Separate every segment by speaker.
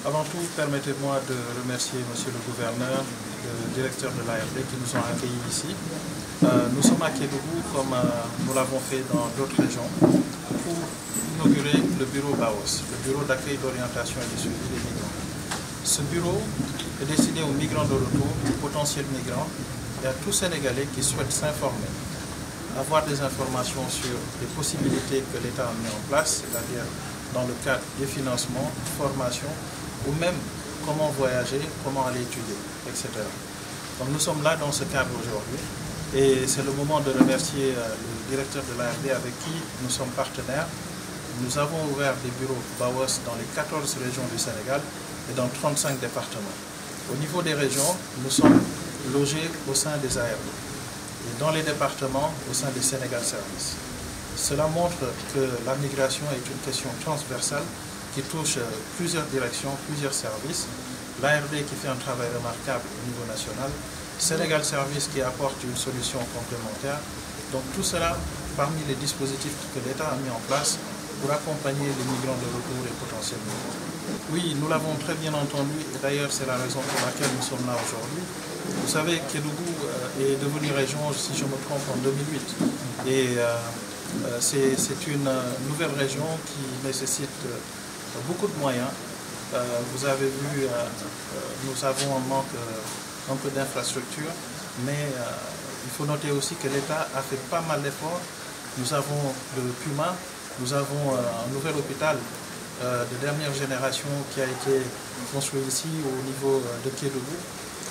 Speaker 1: Avant tout, permettez-moi de remercier Monsieur le Gouverneur, le directeur de l'ARD qui nous ont accueillis ici. Nous sommes à Kédougou comme nous l'avons fait dans d'autres régions pour inaugurer le bureau BAOS, le bureau d'accueil, d'orientation et de suivi des migrants. Ce bureau est destiné aux migrants de retour, aux potentiels migrants et à tous Sénégalais qui souhaitent s'informer, avoir des informations sur les possibilités que l'État a mis en place, c'est-à-dire dans le cadre des financements, formation, ou même comment voyager, comment aller étudier, etc. Donc nous sommes là dans ce cadre aujourd'hui et c'est le moment de remercier le directeur de l'ARD avec qui nous sommes partenaires. Nous avons ouvert des bureaux BAOS dans les 14 régions du Sénégal et dans 35 départements. Au niveau des régions, nous sommes logés au sein des ARD et dans les départements au sein des Sénégal Services. Cela montre que la migration est une question transversale qui touche plusieurs directions, plusieurs services. L'ARD qui fait un travail remarquable au niveau national, Sénégal Service qui apporte une solution complémentaire. Donc tout cela parmi les dispositifs que l'État a mis en place pour accompagner les migrants de retour et potentiels migrants. Oui, nous l'avons très bien entendu et d'ailleurs c'est la raison pour laquelle nous sommes là aujourd'hui. Vous savez, Kédougou est devenue région, si je me trompe, en 2008. Et c'est une nouvelle région qui nécessite beaucoup de moyens. Vous avez vu, nous avons un manque un peu d'infrastructures, mais il faut noter aussi que l'État a fait pas mal d'efforts. Nous avons le Puma, nous avons un nouvel hôpital de dernière génération qui a été construit ici au niveau de Kédougou.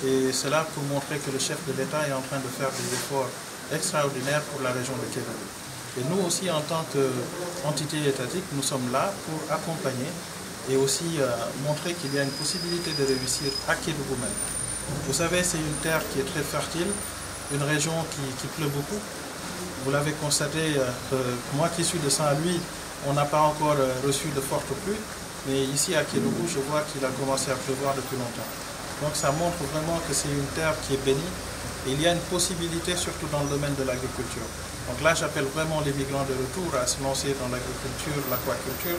Speaker 1: Et cela pour montrer que le chef de l'État est en train de faire des efforts extraordinaires pour la région de Kédougou. Et nous aussi, en tant qu'entité étatique, nous sommes là pour accompagner et aussi montrer qu'il y a une possibilité de réussir à Kédougou même. Vous savez, c'est une terre qui est très fertile, une région qui pleut beaucoup. Vous l'avez constaté, moi qui suis de Saint-Louis, on n'a pas encore reçu de fortes pluies, mais ici à Kédougou, je vois qu'il a commencé à pleuvoir depuis longtemps. Donc ça montre vraiment que c'est une terre qui est bénie. Et il y a une possibilité, surtout dans le domaine de l'agriculture. Donc là, j'appelle vraiment les migrants de retour à se lancer dans l'agriculture, l'aquaculture,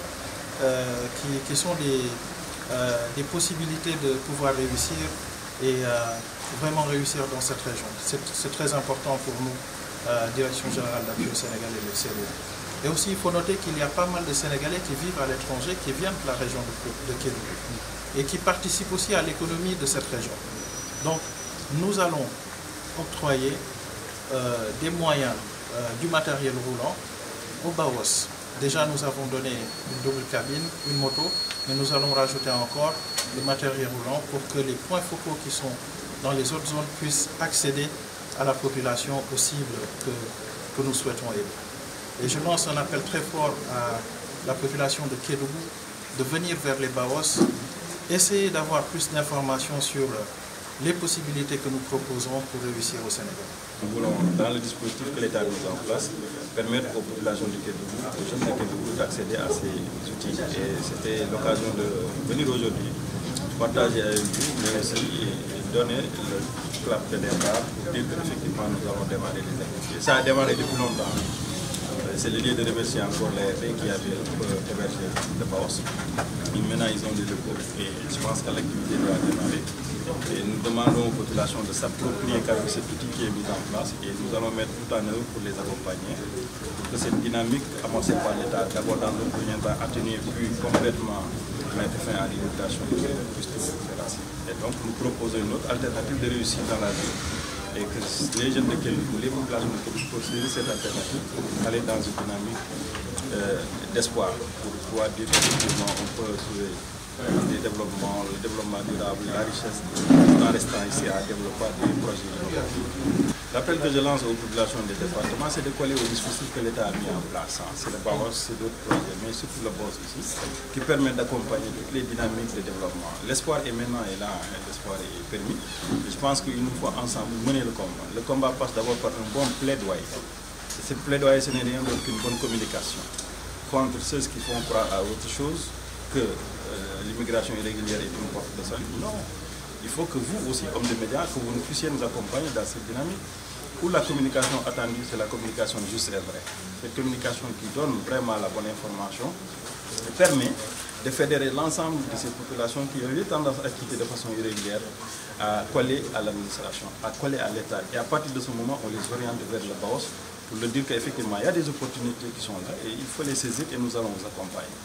Speaker 1: qui sont des possibilités de pouvoir réussir et vraiment réussir dans cette région. C'est très important pour nous, Direction Générale d'Appui au Sénégal et l'extérieur. Et aussi, il faut noter qu'il y a pas mal de Sénégalais qui vivent à l'étranger, qui viennent de la région de Kédougou et qui participent aussi à l'économie de cette région. Donc, nous allons octroyer des moyens, du matériel roulant au BAOS. Déjà, nous avons donné une double cabine, une moto, mais nous allons rajouter encore le matériel roulant pour que les points focaux qui sont dans les autres zones puissent accéder à la population aux cibles que nous souhaitons aider. Et je lance un appel très fort à la population de Kédougou de venir vers les BAOS, essayer d'avoir plus d'informations sur les possibilités que nous proposons pour réussir au Sénégal.
Speaker 2: Nous voulons, dans le dispositif que l'État a mis en place, permettre aux populations du Kédougou, aux jeunes de Kédougou, d'accéder à ces outils. Et c'était l'occasion de venir aujourd'hui, partager avec vous, mais aussi donner le clap de départ pour dire qu'effectivement nous avons démarré les activités. Ça a démarré depuis longtemps. C'est le lieu de remercier encore les RD qui avaient hébergé le BAOS. Maintenant, ils ont des locaux et je pense que l'activité doit démarrer. Et nous demandons aux populations de s'approprier cet outil qui est mis en place et nous allons mettre tout en œuvre pour les accompagner, pour que cette dynamique amorcée par l'État, d'abord dans un premier temps atténuée, puis complètement mettre fin à l'immigration puisse trouver opération. Et donc nous proposons une autre alternative de réussite dans la vie. Et que les jeunes de Kédougou, les populations de Kédougou considèrent cette alternative pour aller dans une dynamique d'espoir pour pouvoir dire qu'effectivement on peut trouver le développement durable, la richesse, tout en restant ici à développer des projets. L'appel que je lance aux populations des départements, c'est de coller au dispositif que l'État a mis en place. C'est le BAOS, c'est d'autres projets, mais surtout le BOS ici, qui permet d'accompagner toutes les dynamiques de développement. L'espoir est maintenant là, l'espoir est permis. Je pense qu'il nous faut ensemble mener le combat. Le combat passe d'abord par un bon plaidoyer. Ce plaidoyer, ce n'est rien d'autre qu'une bonne communication contre ceux qui font croire à autre chose que l'immigration irrégulière est une porte de salut. Non. Il faut que vous aussi, hommes de médias, que vous nous puissiez nous accompagner dans cette dynamique où la communication attendue, c'est la communication juste et vraie. Cette communication qui donne vraiment la bonne information permet de fédérer l'ensemble de ces populations qui avaient tendance à quitter de façon irrégulière, à coller à l'administration, à coller à l'État. Et à partir de ce moment, on les oriente vers le BAOS pour leur dire qu'effectivement, il y a des opportunités qui sont là et il faut les saisir et nous allons vous accompagner.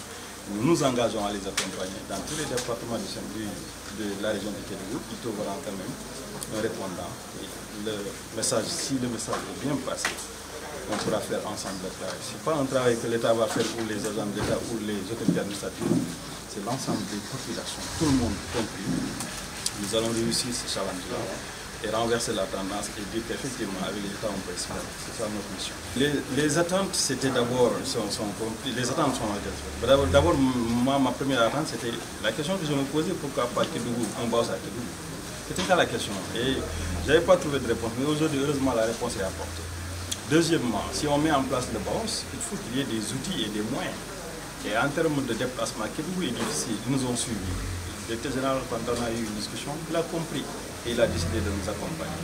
Speaker 2: Nous nous engageons à les accompagner dans tous les départements de la région de Kédougou. Ils trouveront quand même un répondant. Et si le message est bien passé, on pourra faire ensemble le travail. Ce n'est pas un travail que l'État va faire pour les agents d'État ou les autorités administratives, c'est l'ensemble des populations, tout le monde compris. Nous allons réussir ce challenge-là et renverser la tendance et dire qu'effectivement, avec l'État, on peut espérer. C'est ça notre mission. Les attentes, c'était d'abord, les attentes sont là. D'abord, ma première attente, c'était la question que je me posais, pourquoi pas Kédougou, on bosse à Kédougou. C'était ça la question. Et je n'avais pas trouvé de réponse, mais aujourd'hui, heureusement, la réponse est apportée. Deuxièmement, si on met en place le BAOS, il faut qu'il y ait des outils et des moyens. Et en termes de déplacement, Kédougou est difficile, ils nous ont suivis. Le directeur général, quand on a eu une discussion, il a compris et il a décidé de nous accompagner.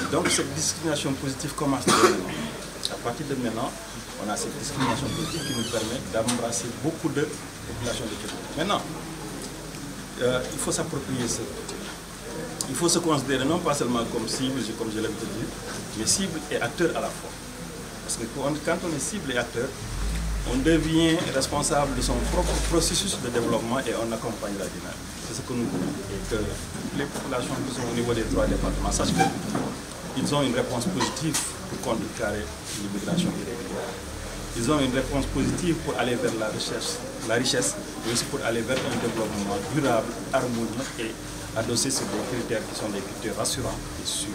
Speaker 2: Donc cette discrimination positive commence maintenant. À partir de maintenant, on a cette discrimination positive qui nous permet d'embrasser beaucoup de populations de Kédougou. Maintenant, il faut s'approprier ce côté. Il faut se considérer non pas seulement comme cible, comme je l'ai dit, mais cible et acteur à la fois. Parce que quand on est cible et acteur, on devient responsable de son propre processus de développement et on accompagne la dynamique. C'est ce que nous voulons. Et que les populations qui sont au niveau des 3 départements sachent qu'ils ont une réponse positive pour contrecarrer l'immigration irrégulière. Ils ont une réponse positive pour aller vers la richesse, mais aussi pour aller vers un développement durable, harmonieux et adossé sur des critères qui sont des critères rassurants et sûrs.